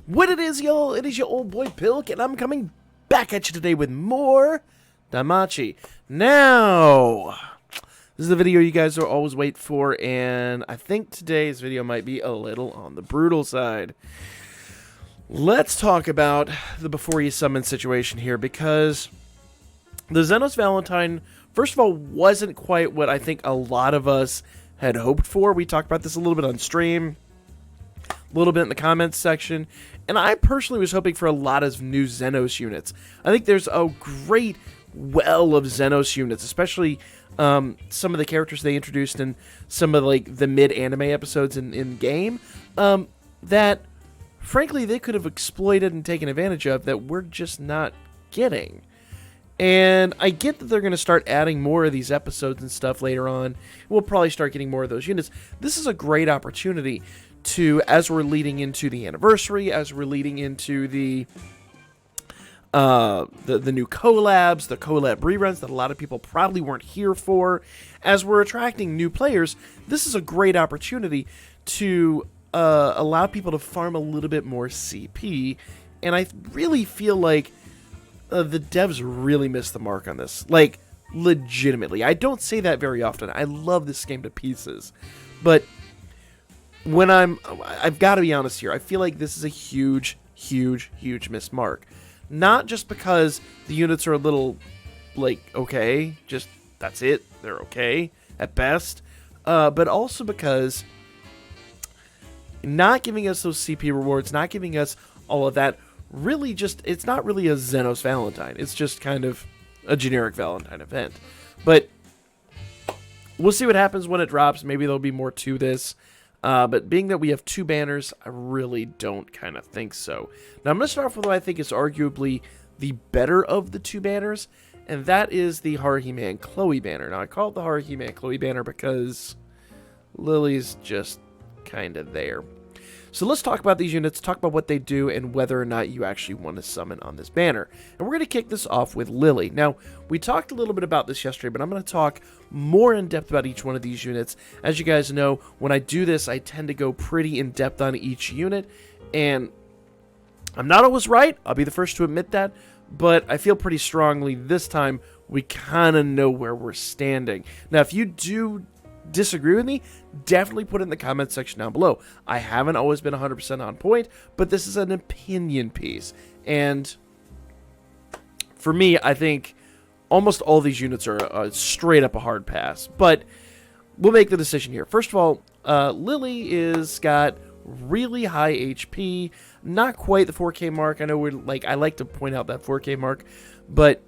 What it is, y'all? It is your old boy Pilk, and I'm coming back at you today with more Damachi. Now, this is the video you guys are always wait for, and I think today's video might be a little on the brutal side. Let's talk about the before you summon situation here, because the Xenos Valentine, first of all, wasn't quite what I think a lot of us had hoped for. We talked about this a little bit on stream, a little bit in the comments section, and I personally was hoping for a lot of new Xenos units. I think there's a great well of Xenos units, especially some of the characters they introduced in some of the mid-anime episodes in game, that frankly they could have exploited and taken advantage of that we're just not getting. And I get that they're going to start adding more of these episodes and stuff later on. We'll probably start getting more of those units. This is a great opportunity to, as we're leading into the anniversary, as we're leading into the new collabs, the collab reruns that a lot of people probably weren't here for, as we're attracting new players, this is a great opportunity to allow people to farm a little bit more CP. And I really feel like the devs really missed the mark on this. Like, legitimately. I don't say that very often. I love this game to pieces. But when I've got to be honest here, I feel like this is a huge, huge, huge missed mark. Not just because the units are a little, okay, just that's it, they're okay at best, but also because not giving us those CP rewards, not giving us all of that, really just, it's not really a Xenos Valentine. It's just kind of a generic Valentine event. But we'll see what happens when it drops. Maybe there'll be more to this. But being that we have two banners, I really don't kind of think so. Now, I'm going to start off with what I think is arguably the better of the two banners, and that is the Haruhi Man Chloe banner. Now, I call it the Haruhi Man Chloe banner because Lily's just kind of there. So let's talk about these units, talk about what they do, and whether or not you actually want to summon on this banner. And we're going to kick this off with Lily. Now, we talked a little bit about this yesterday, but I'm going to talk more in depth about each one of these units. As you guys know, when I do this, I tend to go pretty in depth on each unit, and I'm not always right. I'll be the first to admit that, but I feel pretty strongly this time we kind of know where we're standing. Now, if you do disagree with me, definitely put it in the comments section down below. I haven't always been 100% on point, but this is an opinion piece, and for me, I think almost all these units are straight up a hard pass, but we'll make the decision here. First of all, Lily is got really high HP, not quite the 4K mark. I know I like to point out that 4K mark, but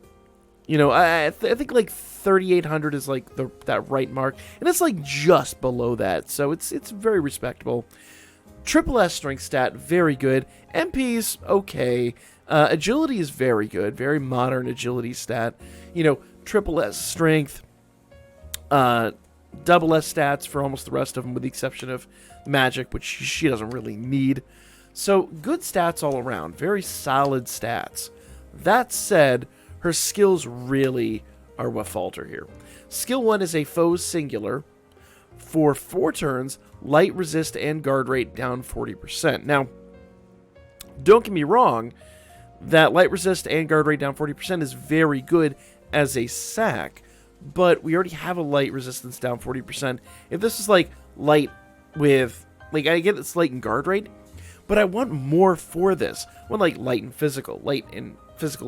you know, I think 3,800 is that right mark, and it's just below that, so it's very respectable. Triple S strength stat, very good. MP's okay. Agility is very good, very modern agility stat. You know, triple S strength, double S stats for almost the rest of them, with the exception of magic, which she doesn't really need. So good stats all around, very solid stats. That said, her skills really are what falter here. Skill 1 is a foe's singular. For 4 turns, light resist and guard rate down 40%. Now, don't get me wrong, that light resist and guard rate down 40% is very good as a sack, but we already have a light resistance down 40%. If this is light with, I get it's light and guard rate, but I want more for this. I want light and physical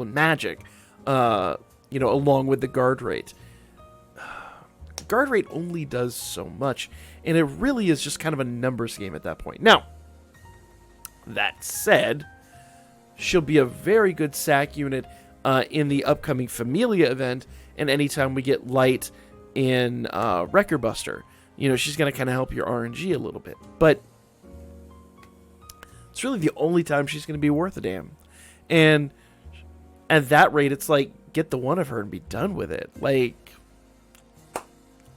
and magic. You know, along with the guard rate. Guard rate only does so much, and it really is just kind of a numbers game at that point. Now, that said, she'll be a very good sack unit in the upcoming Familia event, and anytime we get light in Wrecker Buster. You know, she's going to kind of help your RNG a little bit, but it's really the only time she's going to be worth a damn. And at that rate, it's get the one of her and be done with it.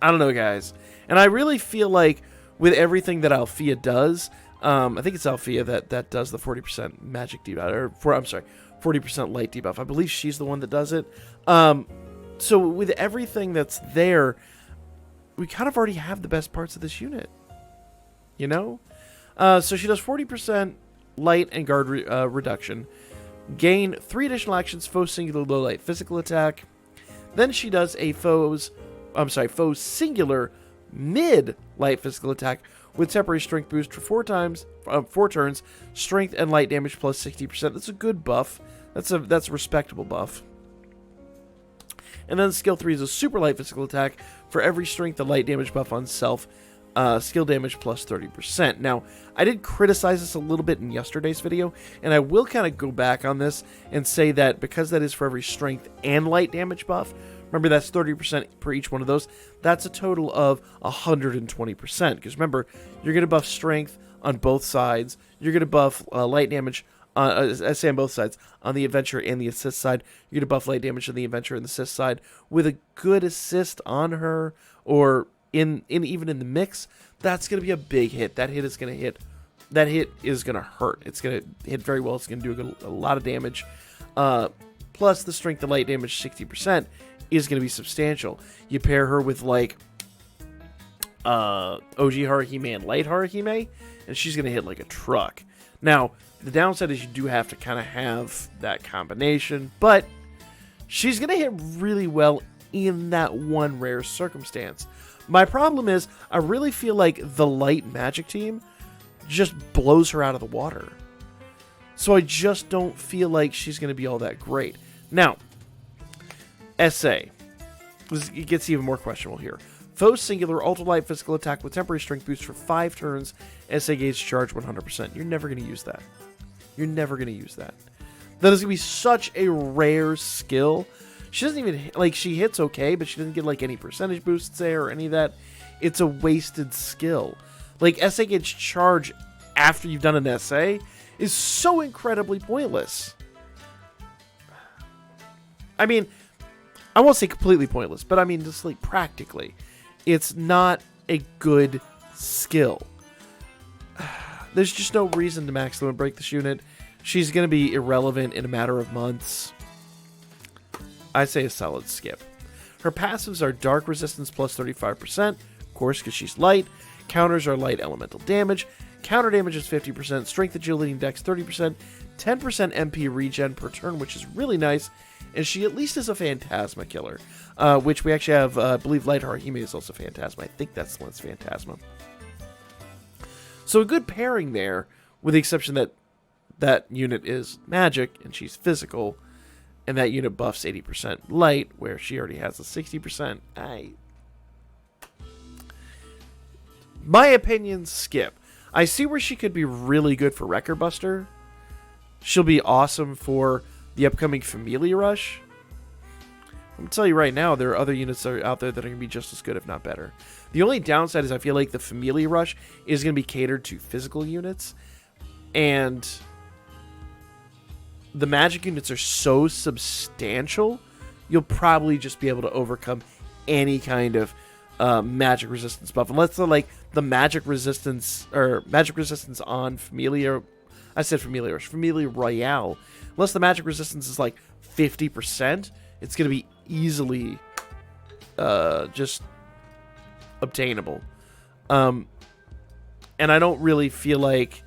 I don't know, guys. And I really feel like with everything that Althea does, I think it's Althea that does the 40% magic debuff, 40% light debuff. I believe she's the one that does it. So with everything that's there, we kind of already have the best parts of this unit. You know? So she does 40% light, and guard reduction. Gain 3 additional actions, foe singular low light physical attack. Then she does a foe singular mid light physical attack with temporary strength boost for 4 turns, strength and light damage plus 60%. That's a good buff. That's a respectable buff. And then skill 3 is a super light physical attack for every strength and light damage buff on self. Skill damage plus 30%. Now, I did criticize this a little bit in yesterday's video, and I will kind of go back on this and say that because that is for every strength and light damage buff, remember that's 30% per each one of those, that's a total of 120%. Because remember, you're going to buff strength on both sides, you're going to buff light damage, I say on both sides, on the adventure and the assist side, you're going to buff light damage on the adventure and the assist side with a good assist on her, or even in the mix. That's going to be a big hit. That hit is going to hurt. It's going to hit very well. It's going to do a lot of damage. Plus the strength and light damage 60% is going to be substantial. You pair her with like OG Haruhime and light Haruhime, and she's going to hit like a truck. Now, the downside is you do have to kind of have that combination, but she's going to hit really well in that one rare circumstance. My problem is, I really feel like the light magic team just blows her out of the water. So I just don't feel like she's going to be all that great. Now, SA. It gets even more questionable here. Foe singular ultra light physical attack with temporary strength boost for 5 turns. SA gauge charge 100%. You're never going to use that. You're never going to use that. That is going to be such a rare skill. She doesn't even, like, she hits okay, but she doesn't get, like, any percentage boosts there or any of that. It's a wasted skill. Like, SA gauge charge after you've done an SA is so incredibly pointless. I mean, I won't say completely pointless, but I mean, just, like, practically. It's not a good skill. There's just no reason to max limit break this unit. She's going to be irrelevant in a matter of months. I say a solid skip. Her passives are Dark Resistance plus 35%, of course, because she's light. Counters are light elemental damage. Counter damage is 50%, Strength, Agility, and Dex 30%, 10% MP regen per turn, which is really nice. And she at least is a Phantasma killer, which we actually have, I believe Light Haruhime is also Phantasma. I think that's the one's Phantasma. So a good pairing there, with the exception that that unit is magic and she's physical. And that unit buffs 80% light, where she already has a 60%. My opinion, skip. I see where she could be really good for Wrecker Buster. She'll be awesome for the upcoming Familia Rush. I'm going to tell you right now, there are other units that are out there that are going to be just as good, if not better. The only downside is I feel like the Familia Rush is going to be catered to physical units. And the magic units are so substantial, you'll probably just be able to overcome any kind of magic resistance buff. Unless they're like the magic resistance on Familia. I said Familia Royale. Unless the magic resistance is like 50%, it's going to be easily just obtainable. And I don't really feel like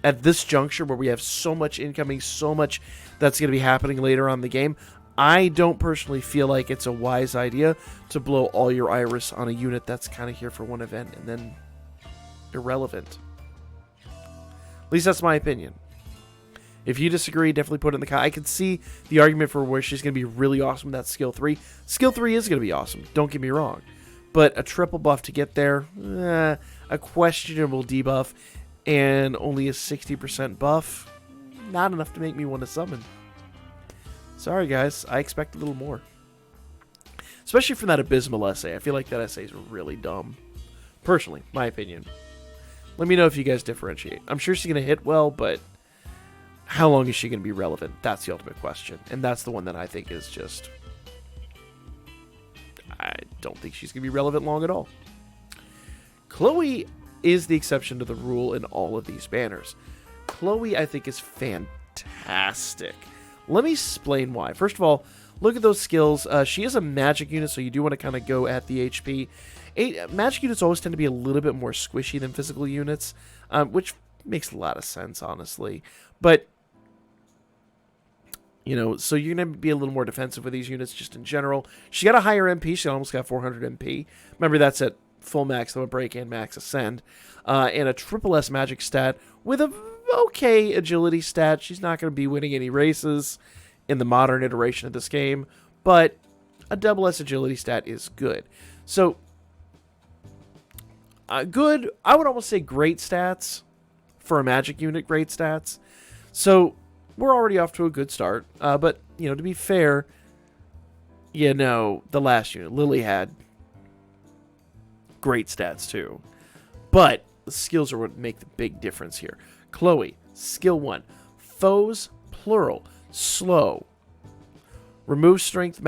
at this juncture where we have so much incoming, so much that's going to be happening later on in the game, I don't personally feel like it's a wise idea to blow all your iris on a unit that's kind of here for one event and then irrelevant. At least that's my opinion. If you disagree, definitely put it in the comments. I can see the argument for where she's going to be really awesome with that skill 3. Skill 3 is going to be awesome, don't get me wrong. But a triple buff to get there, a questionable debuff, and only a 60% buff, not enough to make me want to summon. Sorry guys, I expect a little more. Especially from that abysmal essay. I feel like that essay is really dumb. Personally, my opinion. Let me know if you guys differentiate. I'm sure she's going to hit well, but how long is she going to be relevant? That's the ultimate question. And that's the one that I think is just... I don't think she's going to be relevant long at all. Chloe is the exception to the rule in all of these banners. Chloe, I think, is fantastic. Let me explain why. First of all, look at those skills. She is a magic unit, so you do want to kind of go at the HP. Magic units always tend to be a little bit more squishy than physical units, which makes a lot of sense, honestly. But, so you're going to be a little more defensive with these units just in general. She got a higher MP. She almost got 400 MP. Remember, that's at full max, though, break and max ascend. And a triple S magic stat with a okay agility stat. She's not going to be winning any races in the modern iteration of this game, but a double S agility stat is good. So, good, I would almost say great stats for a magic unit, great stats. So, we're already off to a good start. But, to be fair, the last unit, Lily, had great stats too. But the skills are what make the big difference here. Chloe, skill 1, foes, plural, slow. Remove strength,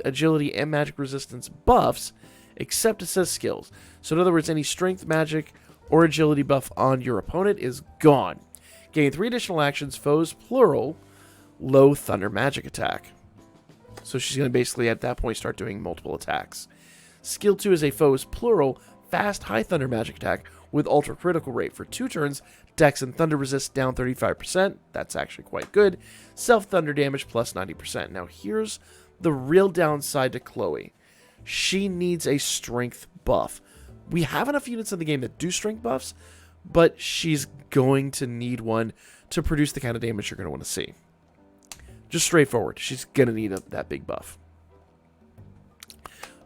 agility, and magic resistance buffs, except it says skills. So in other words, any strength, magic, or agility buff on your opponent is gone. Gain 3 additional actions, foes, plural, low thunder magic attack. So she's going to basically at that point start doing multiple attacks. Skill 2 is a foes, plural, fast high thunder magic attack with ultra critical rate for 2 turns. Dex and thunder resist down 35%. That's actually quite good. Self thunder damage plus 90%. Now here's the real downside to Chloe. She needs a strength buff. We have enough units in the game that do strength buffs, but she's going to need one to produce the kind of damage you're going to want to see. Just straightforward. She's going to need that big buff.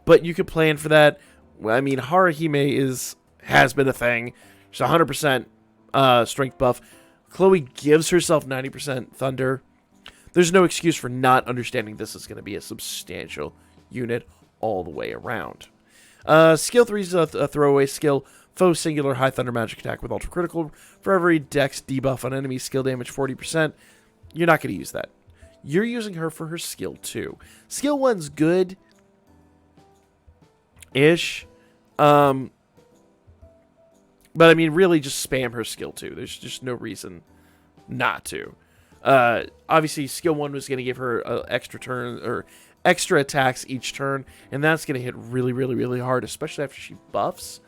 But you could plan for that. I mean, Haruhime has been a thing. She's 100% strength buff. Chloe gives herself 90% thunder. There's no excuse for not understanding this is going to be a substantial unit all the way around. Skill 3 is a throwaway skill. Foe singular high thunder magic attack with ultra critical. For every dex debuff on enemy, skill damage 40%. You're not going to use that. You're using her for her skill 2. Skill 1's good. Ish. But I mean, really just spam her skill 2. There's just no reason not to. Obviously, skill 1 was going to give her extra turn or extra attacks each turn, and that's going to hit really, really, really hard, especially after she buffs.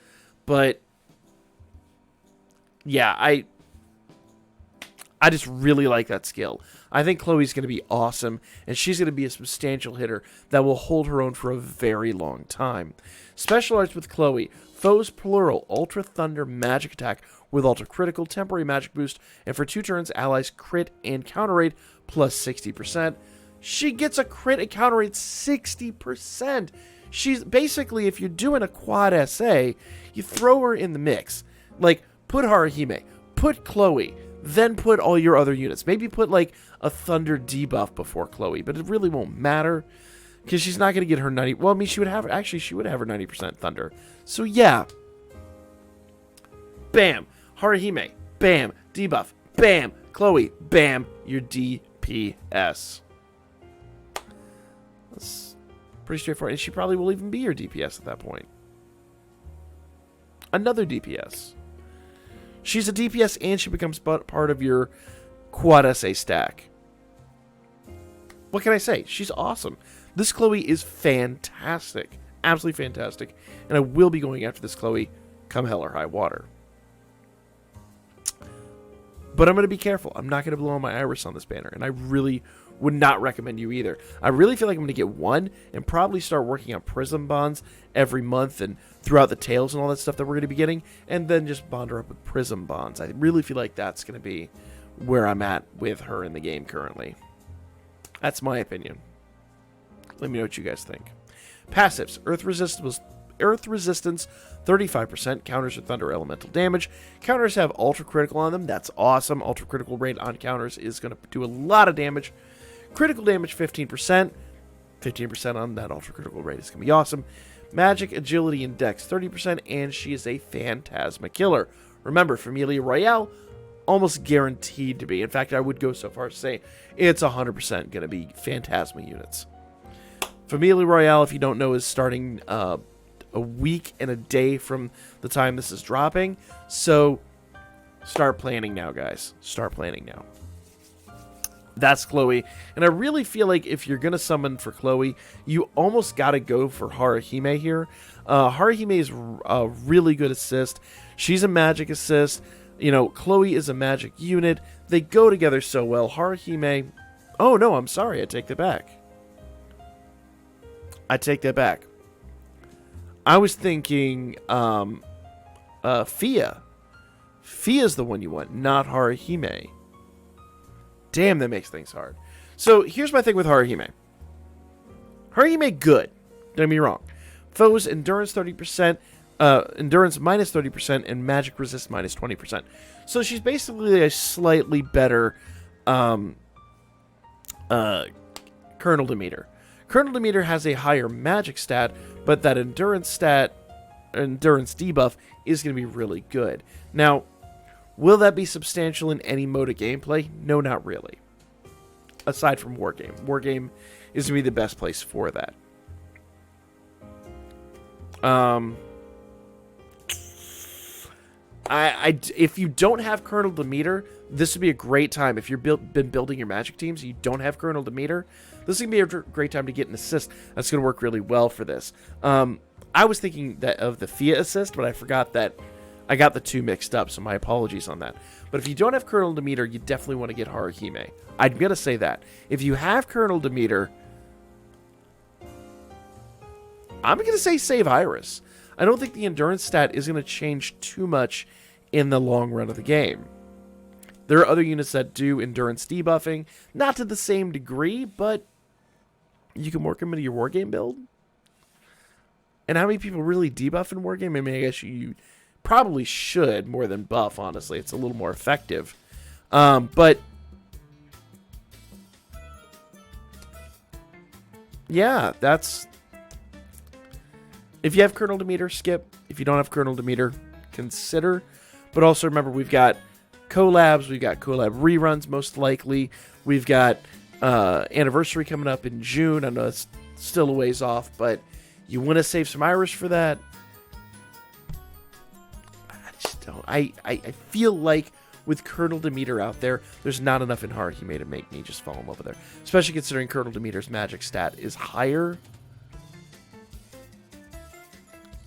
But yeah, I just really like that skill. I think Chloe's going to be awesome, and she's going to be a substantial hitter that will hold her own for a very long time. Special arts with Chloe. Foes plural, ultra thunder magic attack with ultra critical, temporary magic boost, and for 2 turns, allies crit and counter rate plus 60%. She gets a crit and counter rate 60%. She's basically, if you're doing a quad SA, you throw her in the mix. Like, put Haruhime, put Chloe, then put all your other units. Maybe put like a thunder debuff before Chloe, but it really won't matter because she's not going to get her 90. Well, I mean, she would have her 90% thunder. So yeah, bam, Haruhime, bam, debuff, bam, Chloe, bam, your DPS. That's pretty straightforward, and she probably will even be your DPS at that point. Another DPS. She's a DPS and she becomes part of your quad SA stack. What can I say? She's awesome. This Chloe is fantastic. Absolutely fantastic. And I will be going after this Chloe come hell or high water. But I'm going to be careful. I'm not going to blow on my iris on this banner. And I really would not recommend you either. I really feel like I'm going to get one and probably start working on prism bonds every month and throughout the tails and all that stuff that we're going to be getting, and then just bond her up with prism bonds. I really feel like that's going to be where I'm at with her in the game currently. That's my opinion. Let me know what you guys think. Passives. Earth resistance 35%, counters with thunder elemental damage. Counters have ultra critical on them. That's awesome. Ultra critical rate on counters is going to do a lot of damage. Critical damage 15%. 15% on that ultra critical rate is going to be awesome. Magic, agility, and dex 30%, and she is a phantasma killer. Remember, Familia Royale, almost guaranteed to be. In fact, I would go so far as to say it's 100% going to be phantasma units. Familia Royale, if you don't know, is starting a week and a day from the time this is dropping. So start planning now, guys. Start planning now. That's Chloe. And I really feel like if you're going to summon for Chloe, you almost got to go for Haruhime here. Haruhime is a really good assist. She's a magic assist. You know, Chloe is a magic unit. They go together so well. Haruhime... Oh, no, I'm sorry. I take that back. I take that back. I was thinking Fia. Fia's the one you want, not Haruhime. Damn, that makes things hard. So, here's my thing with Haruhime. Haruhime, good. Don't get me wrong. Foes, endurance 30%, endurance minus 30%, and magic resist minus 20%. So, she's basically a slightly better Colonel Demeter. Colonel Demeter has a higher magic stat, but that endurance debuff is going to be really good. Now, will that be substantial in any mode of gameplay? No, not really. Aside from Wargame. Wargame is going to be the best place for that. If you don't have Colonel Demeter, this would be a great time. If you've been building your magic teams, you don't have Colonel Demeter, this is going to be a great time to get an assist. That's going to work really well for this. I was thinking that of the Fia assist, but I forgot that I got the two mixed up, so my apologies on that. But if you don't have Colonel Demeter, you definitely want to get Haruhime. I'm going to say that. If you have Colonel Demeter, I'm going to say save Iris. I don't think the endurance stat is going to change too much in the long run of the game. There are other units that do endurance debuffing, not to the same degree, but you can work them into your Wargame build. And how many people really debuff in Wargame? I mean, I guess you probably should more than buff, honestly. It's a little more effective. But yeah, that's... If you have Colonel Demeter, skip. If you don't have Colonel Demeter, consider. But also remember, we've got collabs. We've got collab reruns, most likely. We've got anniversary coming up in June. I know it's still a ways off, but you want to save some Iris for that. I just don't. I feel like with Colonel Demeter out there, there's not enough in Haruhime to make me just fall in love with her. Especially considering Colonel Demeter's magic stat is higher.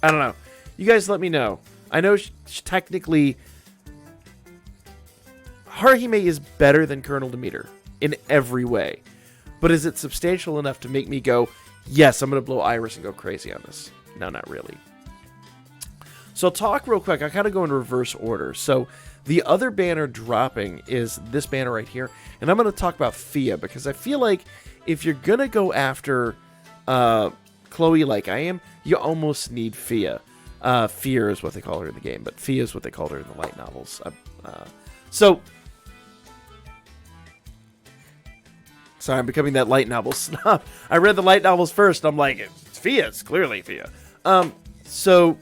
I don't know. You guys let me know. I know technically Haruhime is better than Colonel Demeter in every way. But is it substantial enough to make me go, yes, I'm going to blow Iris and go crazy on this? No, not really. So I'll talk real quick. I kind of go in reverse order. So the other banner dropping is this banner right here. And I'm going to talk about Fia because I feel like if you're going to go after Chloe like I am, you almost need Fia. Fear is what they call her in the game, but Fia is what they called her in the light novels. Sorry, I'm becoming that light novel snob. I read the light novels first. I'm like, it's Fia. It's clearly Fia. So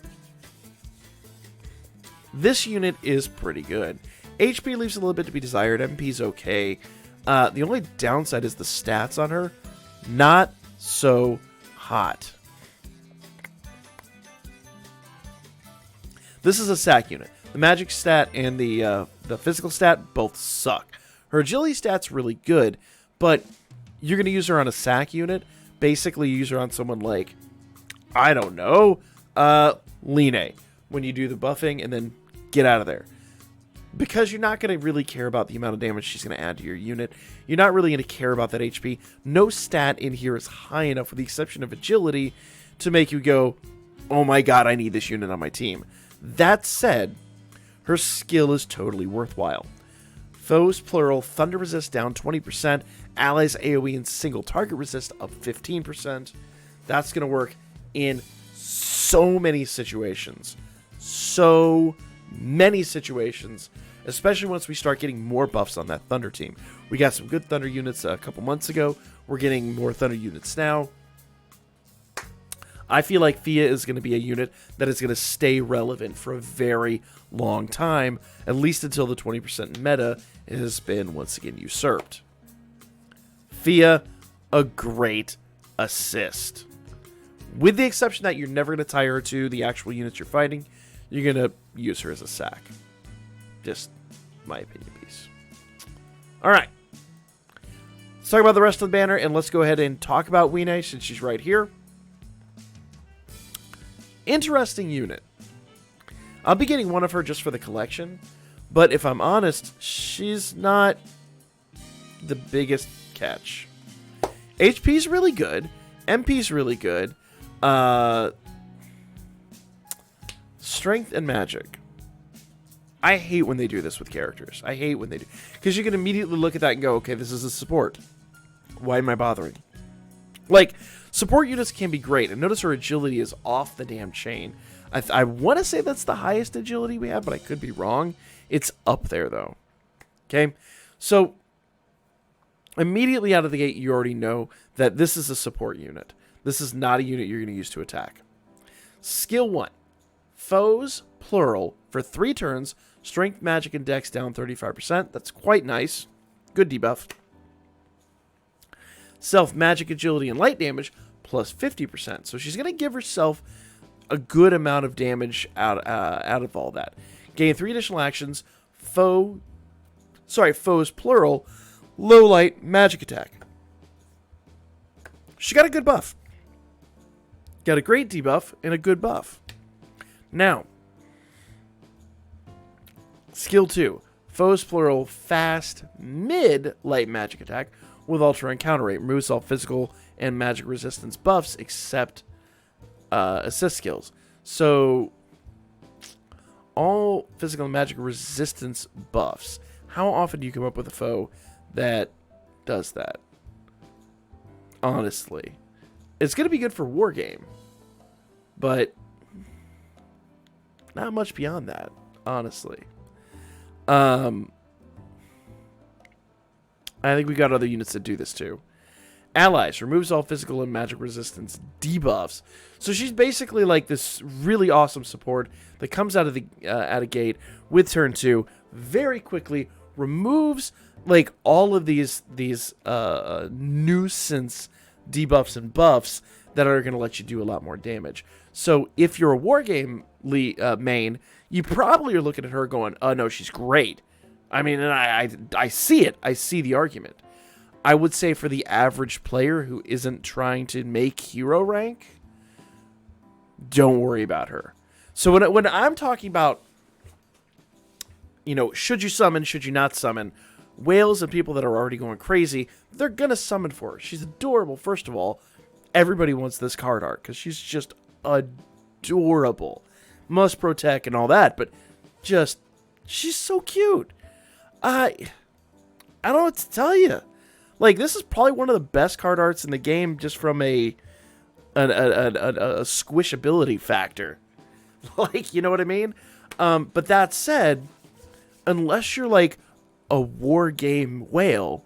this unit is pretty good. HP leaves a little bit to be desired. MP's okay. The only downside is the stats on her. Not so hot. This is a sack unit. The magic stat and the physical stat both suck. Her agility stat's really good, but you're going to use her on a sack unit. Basically, use her on someone like, I don't know, Line, when you do the buffing and then get out of there. Because you're not going to really care about the amount of damage she's going to add to your unit. You're not really going to care about that HP. No stat in here is high enough, with the exception of agility, to make you go, oh my god, I need this unit on my team. That said, her skill is totally worthwhile. Foes, plural, thunder resist down 20%. Allies, AoE, and single target resist up 15%. That's going to work in so many situations. So many situations. Especially once we start getting more buffs on that Thunder team. We got some good Thunder units a couple months ago. We're getting more Thunder units now. I feel like Fia is going to be a unit that is going to stay relevant for a very long time, at least until the 20% meta has been once again usurped. Fia, a great assist. With the exception that you're never going to tie her to the actual units you're fighting, you're going to use her as a sack. Just my opinion piece. Alright. Let's talk about the rest of the banner, and let's go ahead and talk about Weiner since she's right here. Interesting unit. I'll be getting one of her just for the collection, But if I'm honest, she's not the biggest catch. HP's really good. MP's really good. Strength and magic. I hate when they do this with characters. I hate when they do. Because you can immediately look at that and go, okay, this is a support. Why am I bothering? Like, support units can be great. And notice her agility is off the damn chain. I want to say that's the highest agility we have, but I could be wrong. It's up there, though. Okay? So, immediately out of the gate, you already know that this is a support unit. This is not a unit you're going to use to attack. Skill 1. Foes, plural, for 3 turns. Strength, magic, and dex down 35%. That's quite nice. Good debuff. Self, magic, agility, and light damage plus 50%. So she's going to give herself a good amount of damage out of all that. Gain 3 additional actions. Foes, plural, low light, magic attack. She got a good buff. Got a great debuff and a good buff. Now, skill 2. Foes, plural, fast, mid, light magic attack with ultra and counter rate. Removes all physical and magic resistance buffs except assist skills. So, all physical and magic resistance buffs. How often do you come up with a foe that does that? Honestly. It's going to be good for Wargame. But not much beyond that, honestly. I think we got other units that do this too. Allies. Removes all physical and magic resistance debuffs. So she's basically like this really awesome support that comes out of the gate with turn 2 very quickly, removes like all of these nuisance debuffs and buffs that are going to let you do a lot more damage. So if you're a Wargame main, you probably are looking at her going, oh no, she's great. I mean, and I see it. I see the argument. I would say for the average player who isn't trying to make hero rank, don't worry about her. So when I'm talking about, you know, should you summon, should you not summon, whales and people that are already going crazy, they're going to summon for her. She's adorable, first of all. Everybody wants this card art because she's just adorable. Must protect and all that, but just, she's so cute. I don't know what to tell you. Like, this is probably one of the best card arts in the game just from a squishability factor. Like, you know what I mean? But that said, unless you're like a war game whale,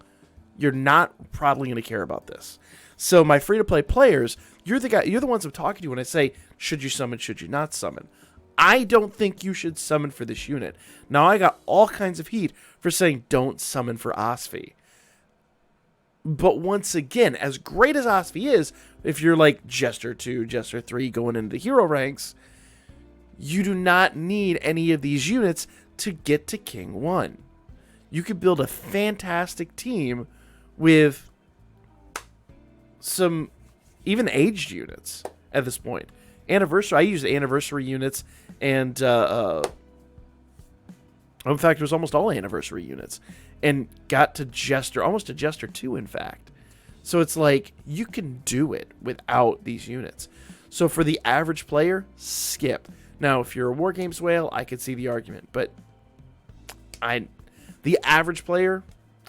you're not probably going to care about this. So my free-to-play players, you're the ones I'm talking to when I say, should you summon, should you not summon? I don't think you should summon for this unit. Now, I got all kinds of heat for saying don't summon for Osvi. But once again, as great as Osvi is, if you're like Jester 2, Jester 3 going into the hero ranks, you do not need any of these units to get to King 1. You could build a fantastic team with some even aged units at this point. Anniversary, I use anniversary units, and in fact, it was almost all anniversary units, and got to Jester, almost to Jester 2, in fact. So it's like, you can do it without these units. So for the average player, skip. Now, if you're a Wargames whale, I could see the argument, but the average player,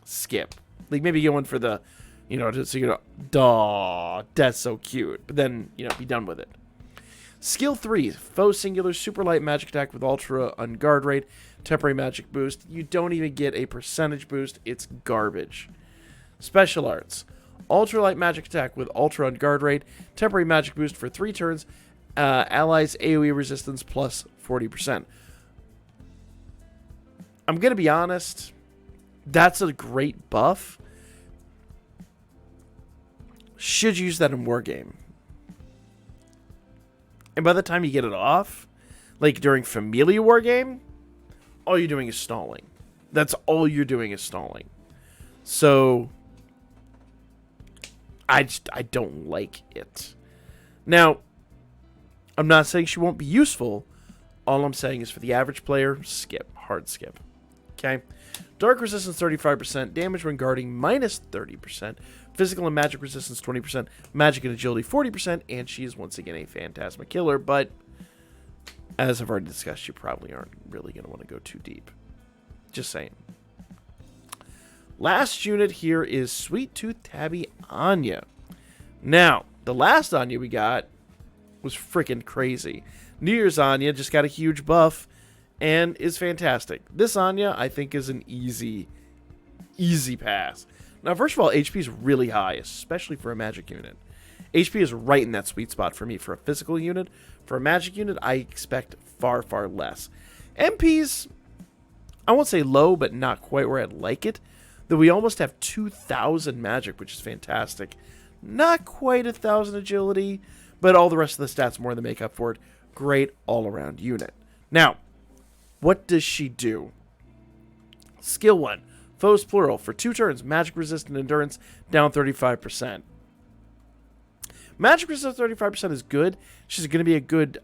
skip. Like, maybe go in for the, you know, just so you know, duh, that's so cute. But then, you know, be done with it. Skill 3, foe singular, super light magic attack with ultra on guard rate, temporary magic boost. You don't even get a percentage boost. It's garbage. Special arts, ultra light magic attack with ultra on guard rate, temporary magic boost for 3 turns, allies AoE resistance plus 40%. I'm going to be honest, that's a great buff. Should use that in Wargame. And by the time you get it off, like during Familia Wargame, all you're doing is stalling. That's all you're doing is stalling. So, I don't like it. Now, I'm not saying she won't be useful. All I'm saying is for the average player, skip. Hard skip. Okay. Dark resistance 35%, damage when guarding minus 30%, physical and magic resistance 20%, magic and agility 40%, and she is once again a phantasma killer, but as I've already discussed, you probably aren't really going to want to go too deep. Just saying. Last unit here is Sweet Tooth Tabby Anya. Now, the last Anya we got was freaking crazy. New Year's Anya just got a huge buff and is fantastic. This Anya, I think, is an easy pass. Now, first of all, HP is really high, especially for a magic unit. HP is right in that sweet spot for me for a physical unit. For a magic unit, I expect far, far less. MP's, I won't say low, but not quite where I'd like it. Though we almost have 2,000 magic, which is fantastic. Not quite 1,000 agility, but all the rest of the stats more than make up for it. Great all-around unit. Now, what does she do? Skill 1, foes plural. For 2 turns, magic resistant endurance down 35%. Magic resistance 35% is good. She's going to be a good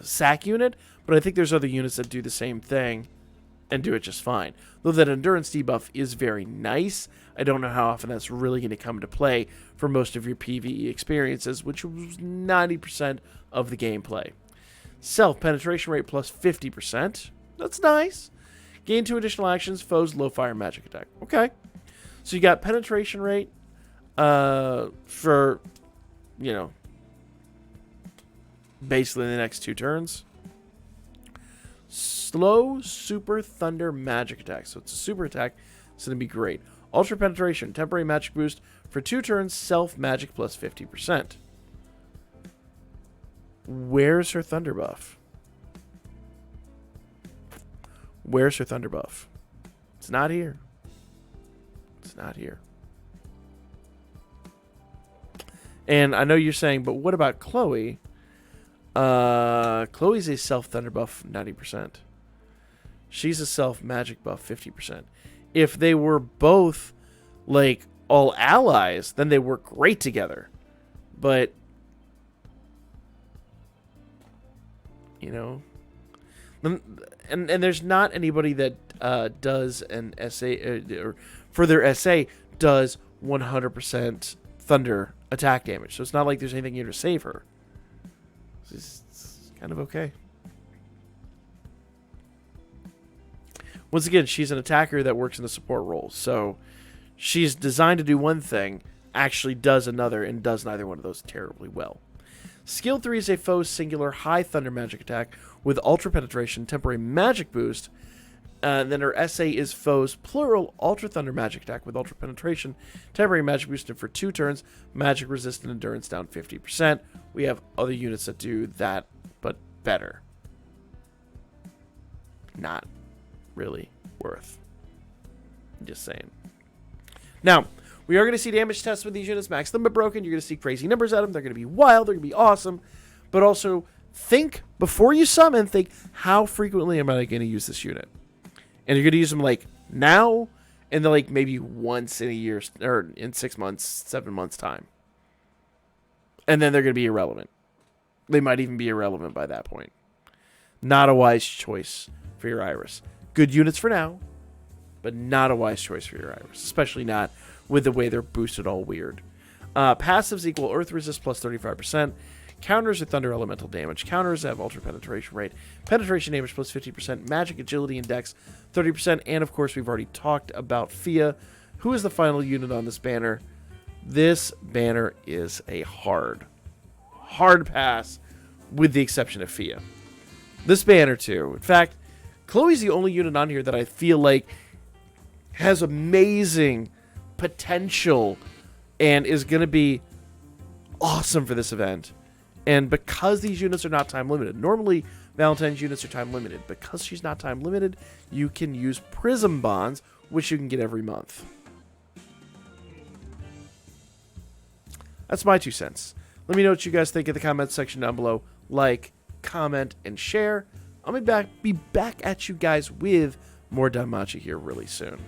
sack unit, but I think there's other units that do the same thing and do it just fine. Though that endurance debuff is very nice, I don't know how often that's really going to come into play for most of your PvE experiences, which was 90% of the gameplay. Self-penetration rate plus 50%. That's nice. Gain 2 additional actions, foes, low fire, magic attack. Okay. So you got penetration rate for, you know, basically the next 2 turns. Slow super thunder magic attack. So it's a super attack. It's going to be great. Ultra penetration, temporary magic boost for 2 turns, self magic plus 50%. Where's her thunder buff? Where's her thunder buff? It's not here. It's not here. And I know you're saying, but what about Chloe? Chloe's a self thunder buff 90%. She's a self magic buff 50%. If they were both like all allies, then they work great together. But you know, and there's not anybody that does an SA or for their SA does 100% thunder attack damage. So it's not like there's anything here to save her. It's kind of okay. Once again, she's an attacker that works in the support role. So she's designed to do one thing, actually does another, and does neither one of those terribly well. Skill 3 is a foe's singular high thunder magic attack with ultra penetration, temporary magic boost. Then her SA is foe's plural ultra thunder magic attack with ultra penetration, temporary magic boost, and for 2 turns, magic resistant endurance down 50%. We have other units that do that, but better. Not really worth. Just saying. Now, we are going to see damage tests with these units. Max them but broken. You're going to see crazy numbers at them. They're going to be wild. They're going to be awesome. But also, think, before you summon, think, how frequently am I going to use this unit? And you're going to use them, like, now, and then, like, maybe once in a year, or in 6 months, 7 months' time. And then they're going to be irrelevant. They might even be irrelevant by that point. Not a wise choice for your Iris. Good units for now, but not a wise choice for your Iris. Especially not with the way they're boosted all weird. Passives equal Earth Resist plus 35%. Counters are Thunder Elemental damage. Counters have Ultra Penetration rate. Penetration damage plus 50%. Magic, Agility, and Dex 30%. And, of course, we've already talked about Fia, who is the final unit on this banner. This banner is a hard pass, with the exception of Fia. This banner, too. In fact, Chloe's the only unit on here that I feel like has amazing potential and is going to be awesome for this event. And because these units are not time limited, normally Valentine's units are time limited. Because she's not time limited, you can use Prism Bonds, which you can get every month. That's my 2 cents. Let me know what you guys think in the comments section down below. Like, comment, and share. I'll be back at you guys with more Danmachi here really soon.